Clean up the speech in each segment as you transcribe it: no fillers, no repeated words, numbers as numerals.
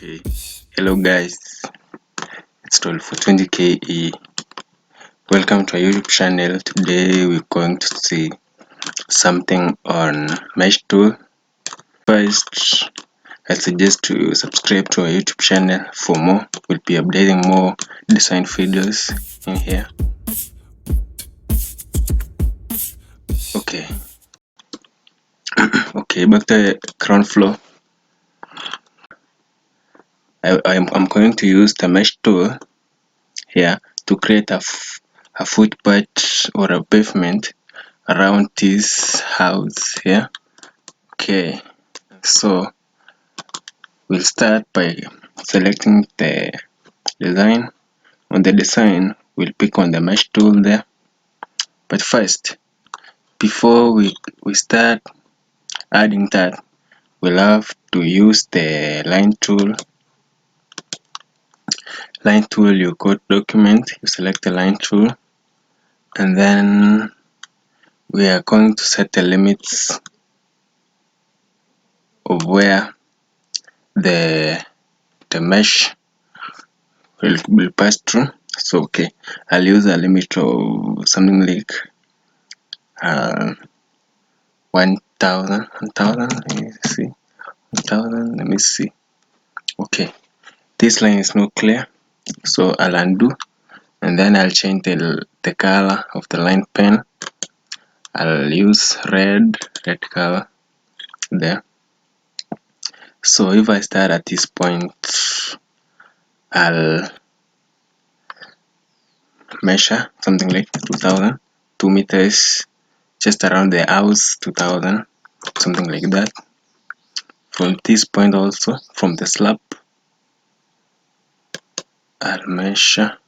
Okay, hello guys, it's 12 for 20 KE. Welcome to our YouTube channel. Today we're going to see something on mesh tool. First, I suggest to subscribe to our YouTube channel for more. We'll be updating more design videos in here. Okay, back to the ground floor. I'm going to use the mesh tool here to create a footpath or a pavement around this house here. Okay, so we'll start by selecting the design. On the design, we'll pick on the mesh tool there. But first, before we start adding that, we'll have to use the line tool. You go to document, you select the line tool, and then we are going to set the limits of where the mesh will pass through. So okay, I'll use a limit of something like 1000. Let me see, 1000. Let me see. Okay, this line is not clear, so I'll undo, and then I'll change the color of the line pen. I'll use red color there. So if I start at this point, I'll measure something like 2000, 2 meters just around the house, 2000, something like that. From this point also, from the slab, I'll measure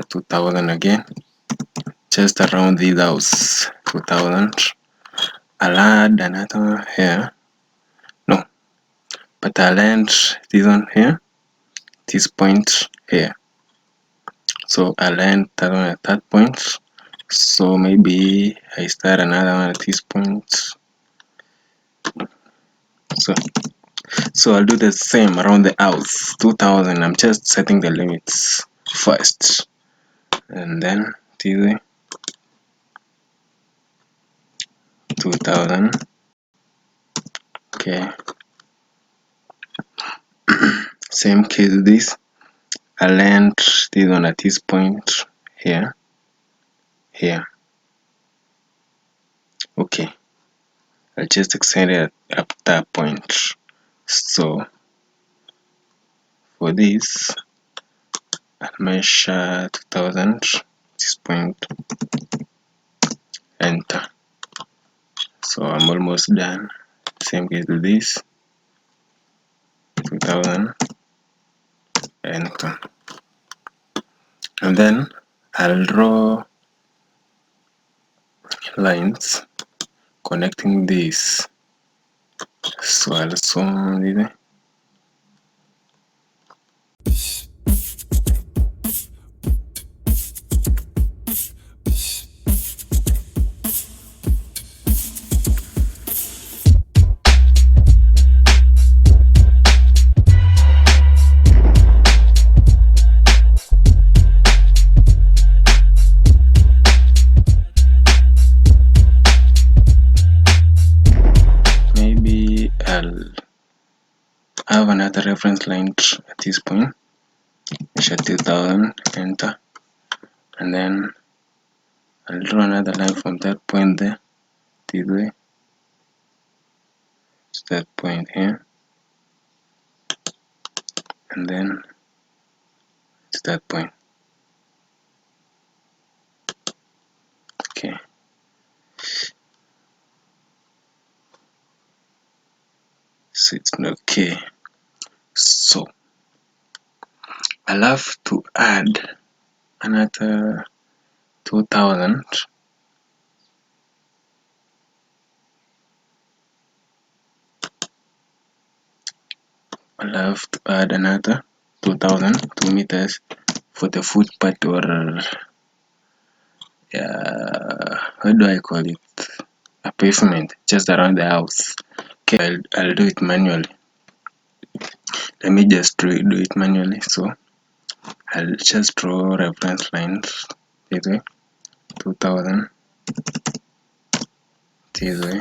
2000 again, just around this house, 2000. I'll add another one here, no, but I'll end this one here, this point here. So I'll end that one at that point. So maybe I start another one at this point. So I'll do the same around the house, 2000. I'm just setting the limits first, and then this 2000. Okay, same case this. I'll end this one at this point here. Okay, I'll just extend it up that point. So for this, I'll measure 2000, this point, enter. So I'm almost done. Same case with this, 2000, enter. And then I'll draw lines connecting this. So I'll zoom it. I'll have another reference line at this point, measure 2000, enter, and then I'll draw another line from that point there, this way, to that point here, and then to that point. Okay. So it's not okay. So I'll have to add another 2000. I'll have to add another 2000, 2 meters for the footpath, or what do I call it? A pavement just around the house. Okay, I'll do it manually. let me just do it manually. So I'll just draw reference lines this way, 2000 this way.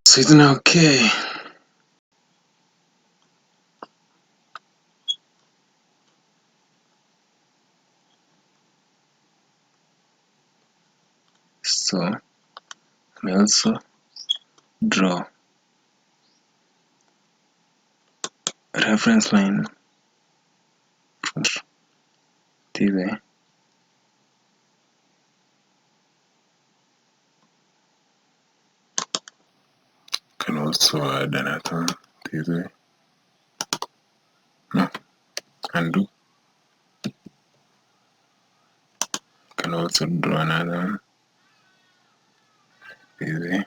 So it's now okay. So I may also draw a reference line from this way. Can also add another this way. No, undo. Can also draw another one this way.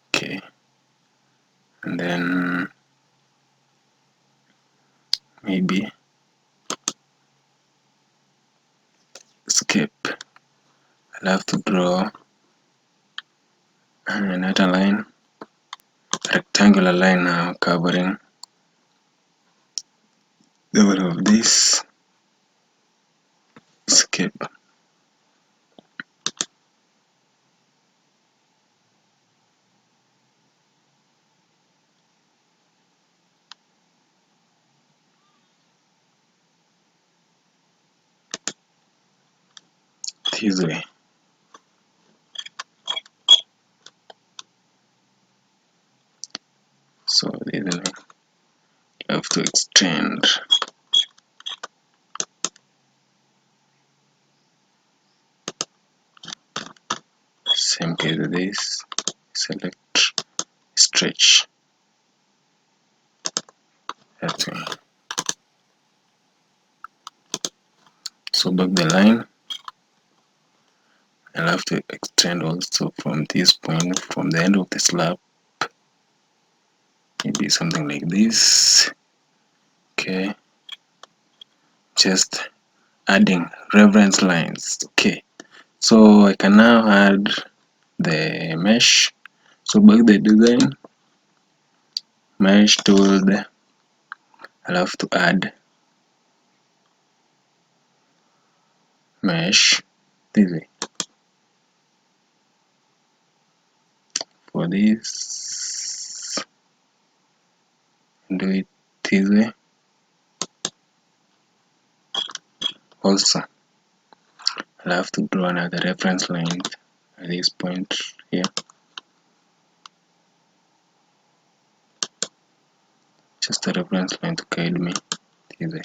Okay, and then maybe escape. I'll have to draw another line, rectangular line now covering the whole of this. Escape. This way. So this way. I have to extend. Same case with this. Select, stretch. That way. So back the line. I'll have to extend also from this point, from the end of the slab. Maybe something like this. Okay. Just adding reference lines. Okay. So I can now add the mesh. So back the design, mesh tool there. I'll have to add mesh this way. For this, do it this way. Also, I'll have to draw another reference line at this point here. Just a reference line to guide me this way.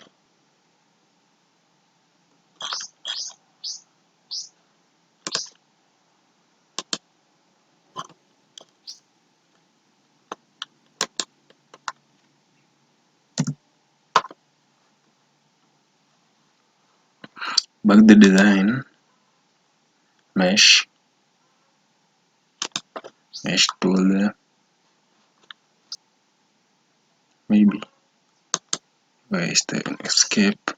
Back the design, mesh tool there. Maybe where is the escape?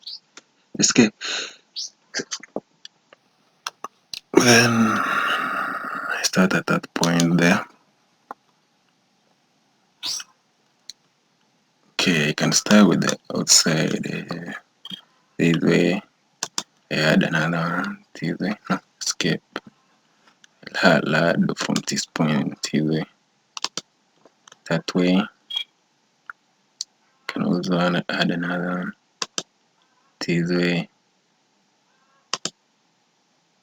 Then I start at that point there. Okay, I can start with the outside this way. I add another one this way. No, escape. I'll add from this point this way. That way. Can also add another one this way.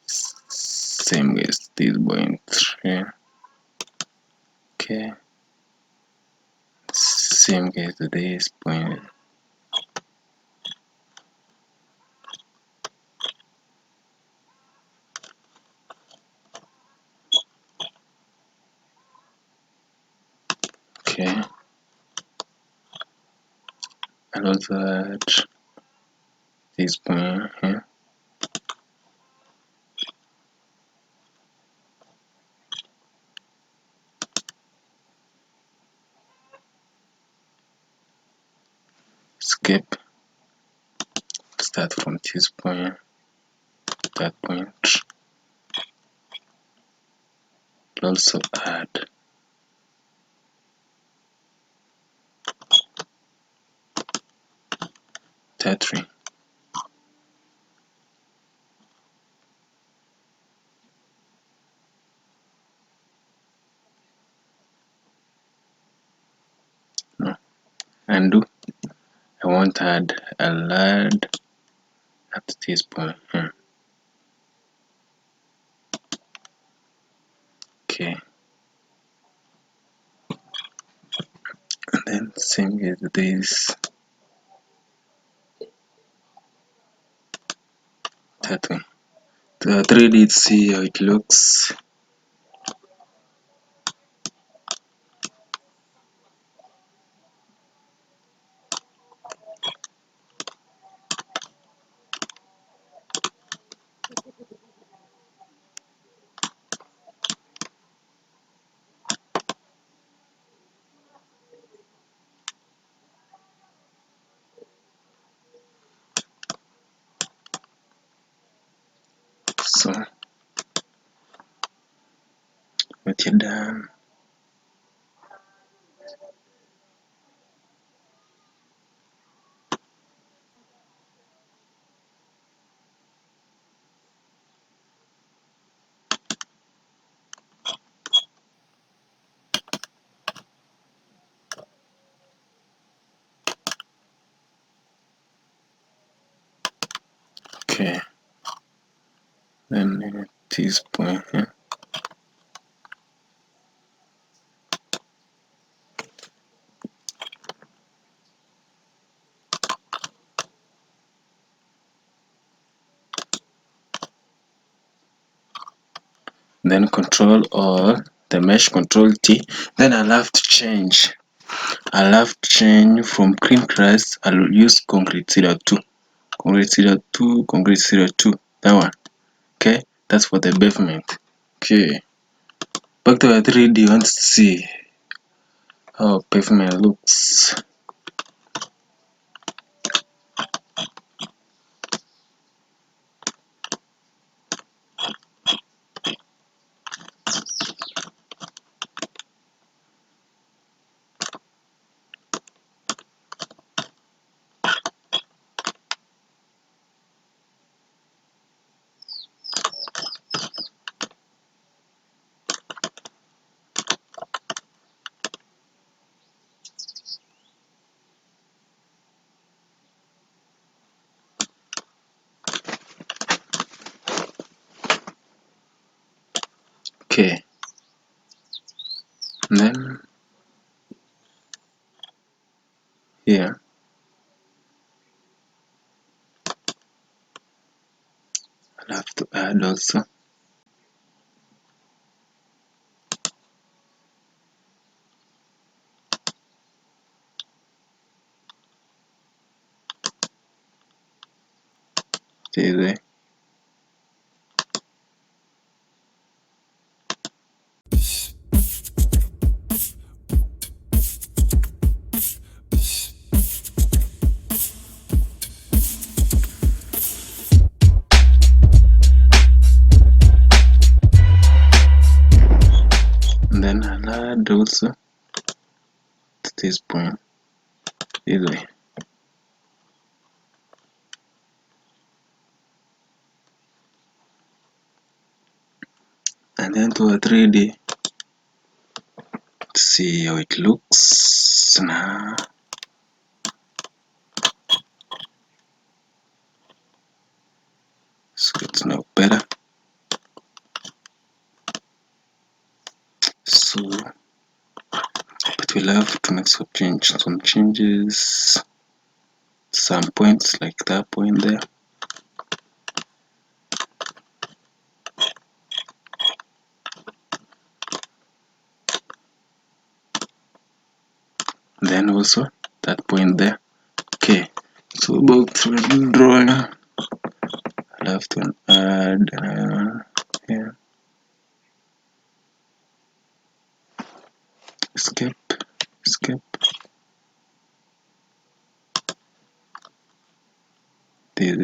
Same with this point here. Okay. Same case to this point. and also add this point here. Skip, start from this point, that point. Also add that ring. No, undo. I want to add a lad at this point here. Okay, and then same as this, that way. The 3D, see how it looks. So when you're done, okay, then at this point here. Then control all the mesh, control T. Then I'll have to change. I'll have to change from clean crust. I'll use concrete 02. Concrete 02, concrete 02. That one. Okay, that's for the pavement. Okay, back to our 3D. Want to see how pavement looks. Okay, and then here I'll have to add also the and then I'll add also to this point this way. And then to a 3D to see how it looks now. So it's now better. So but we'll have to make some changes, some points like that point there. And then also that point there. Okay, so back to the drawing. I'll have to add here. Escape, escape. This.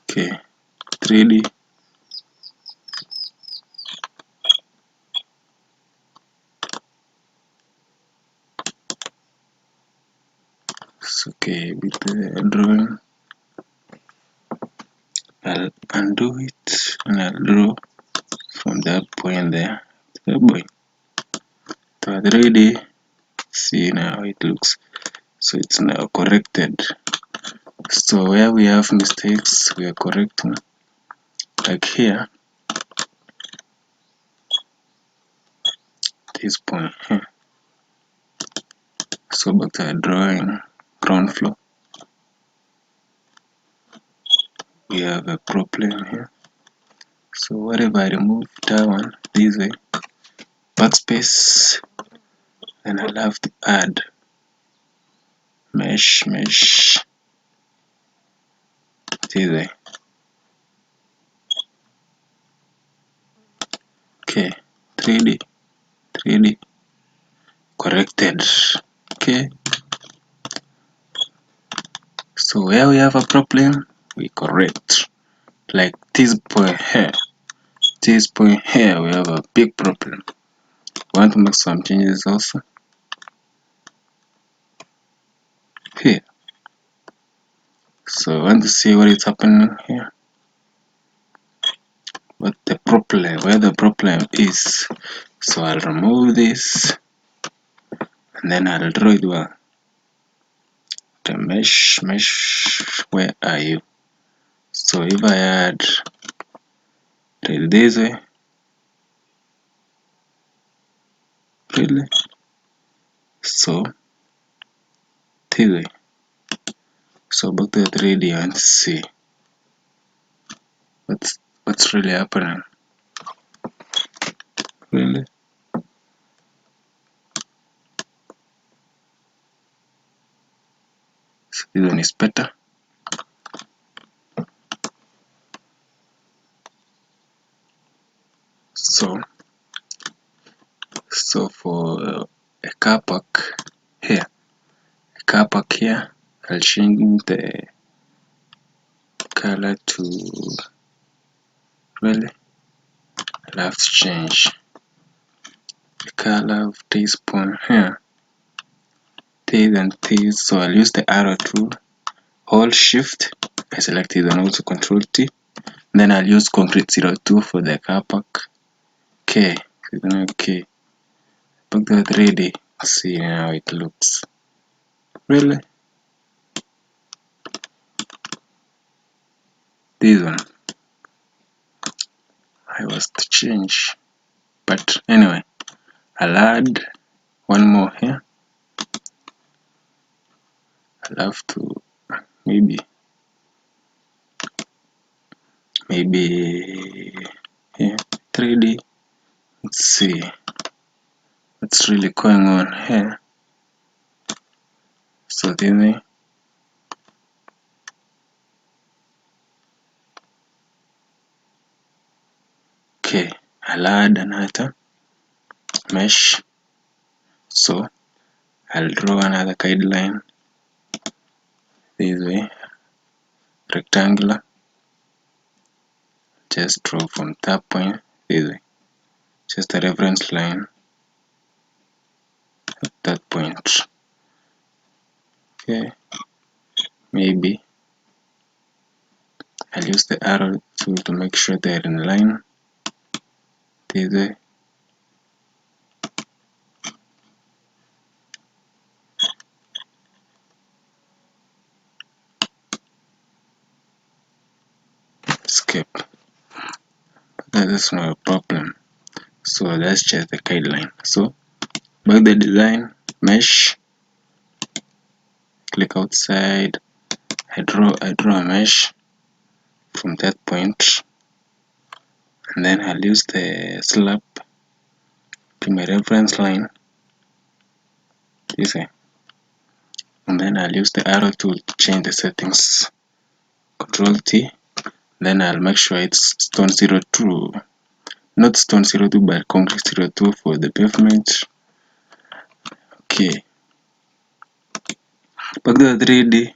Okay, 3D. It's okay with the drawing. I'll undo it and I'll draw from that point there to the boy. So 3D. See now how it looks. So it's now corrected. So where we have mistakes, we are correcting. Like here, this point here. So back to the drawing, ground floor. We have a problem here. So whatever I remove that one this way, backspace, then I'll have to add mesh this way. Okay, 3D corrected. Okay, so where we have a problem, we correct. Like this point here, we have a big problem. We want to make some changes also here. So I want to see what is happening here, what the problem, where the problem is. So I'll remove this and then I'll draw it well. The mesh, where are you? So if I add this way, really, so this way. So back to the 3D and see what's really happening. Really, so this one is better. So for a car park here, I'll change the color to really. I'll have to change the color of this point here. This and this. So I'll use the arrow tool. Hold Shift. I select it and also Control T. Then I'll use Concrete 02 for the car park. Okay. Okay. Back to 3D. See how it looks. Really? This one I was to change, but anyway, I'll add one more here. I'll have to maybe here 3D. Let's see what's really going on here. So then okay, I'll add another mesh. So I'll draw another guideline this way, rectangular. Just draw from that point this way, just a reference line at that point. Okay, maybe I'll use the arrow tool to make sure they're in line this way. Escape. That is not a problem. So let's check the guideline. So back the design, mesh, click outside. I draw a mesh from that point, and then I'll use the slab to my reference line. You see, and then I'll use the arrow tool to change the settings. Control T, then I'll make sure it's stone 02, not stone 02 but concrete 02 for the pavement. Okay, back to the 3D.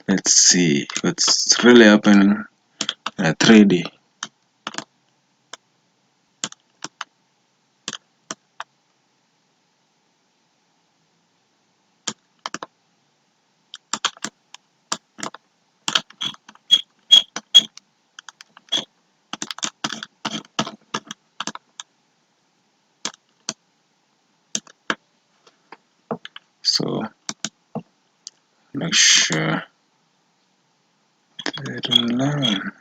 Let's see what's really happening in a 3D. So make sure they're in line.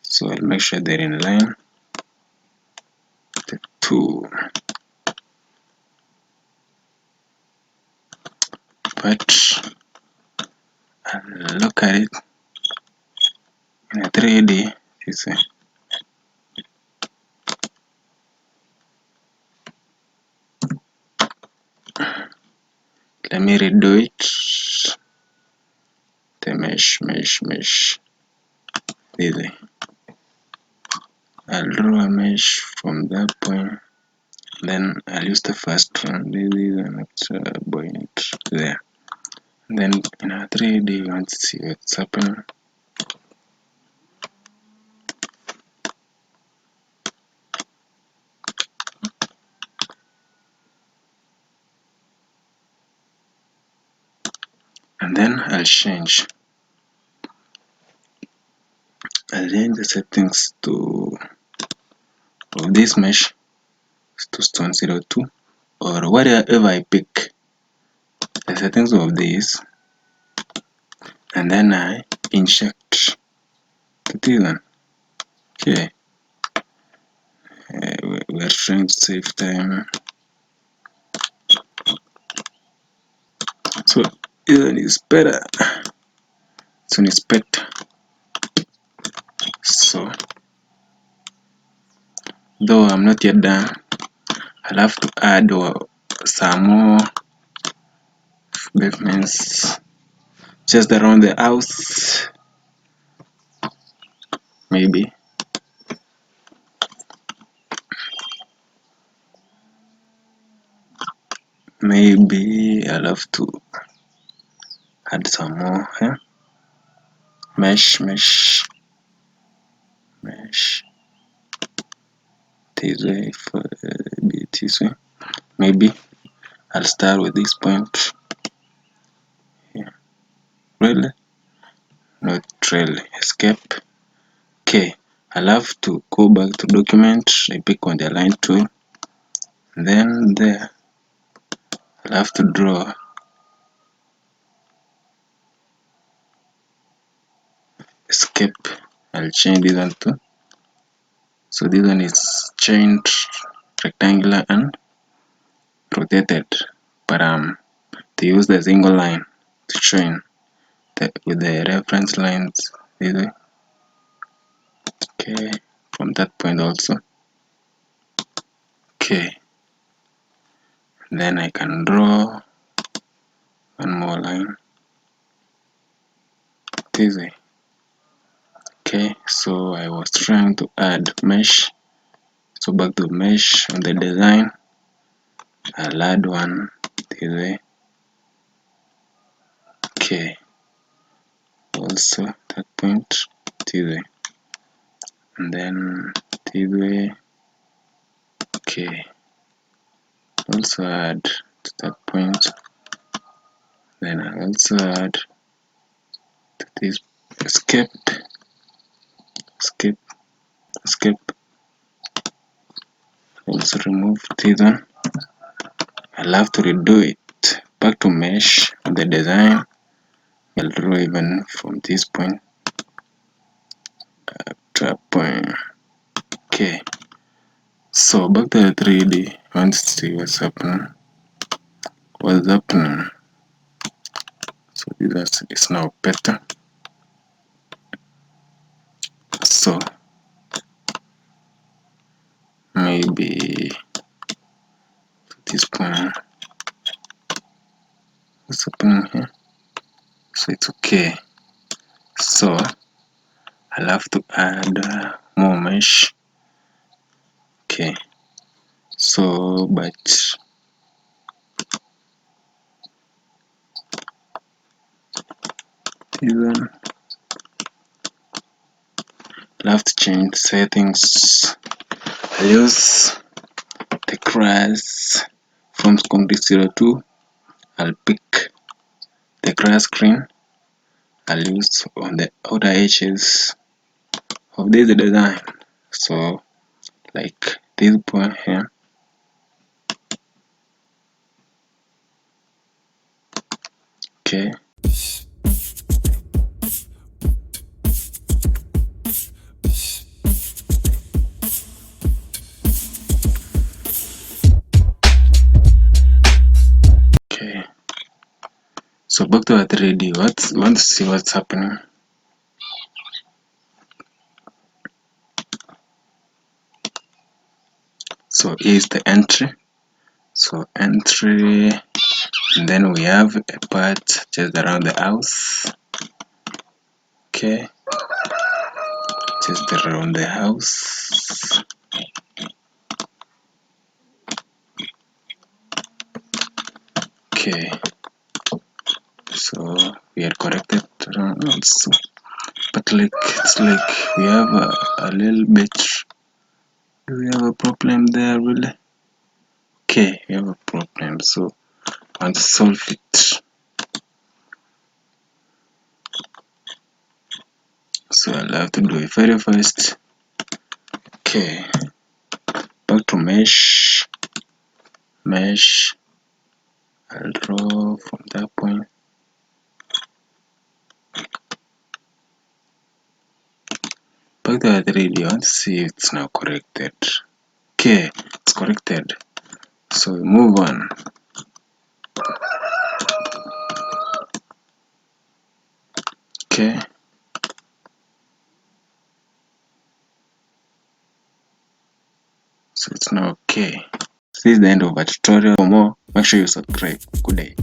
So I'll make sure they're in line. The two, but I'll look at it in a 3D. You see. Let me redo it. The mesh. Easy. I'll draw a mesh from that point. Then I'll use the first one. This is an extra point there. Then in a 3D, you want to see what's happening. And then I'll change the settings to of this mesh to stone 02, or whatever I pick the settings of this, and then I inject the one. Okay, we're trying to save time, so this one is better. This one is better. So though I'm not yet done, I'll have to add some more pavements just around the house. Maybe I'll have to add some more mesh this way for this way. Maybe I'll start with this point here. Really? Not really. Escape. Okay, I'll have to go back to document. I pick on the line tool. Then there, I'll have to draw escape. I'll change this one too. So this one is changed rectangular and rotated, but to use the single line to join with the reference lines this way. Okay, from that point also. Okay, then I can draw one more line this way. Okay, so I was trying to add mesh, so back to mesh on the design, I'll add one this way. Okay, also that point this way, and then this way. Okay, also add to that point, then I also add to this. Escape. Also remove this one. I'll have to redo it. Back to mesh on the design. I'll draw even from this point to a point. Okay, so back to the 3D. Let's see what's happening. So this is now better. So maybe this point what's happening here? So it's okay. So I'll have to add more mesh. Okay, so but even I'll have to change settings. I'll use the grass from concrete 02. I'll pick the grass screen. I'll use on the outer edges of this design. So like this point here. Okay. Okay. So back to our 3D. We want to see what's happening. So here's the entry. So entry, and then we have a part just around the house. Okay, just around the house. Okay, so we are corrected also, but like it's like we have a little bit. Do we have a problem there really? Okay, we have a problem, so I want to solve it. So I'll have to do it very first. Okay, back to mesh. I'll draw from that point. Back to the 3D. I want to see if it's now corrected. Okay, it's corrected. So we move on. Okay. So it's now okay. This is the end of our tutorial. For more, make sure you subscribe. Good day.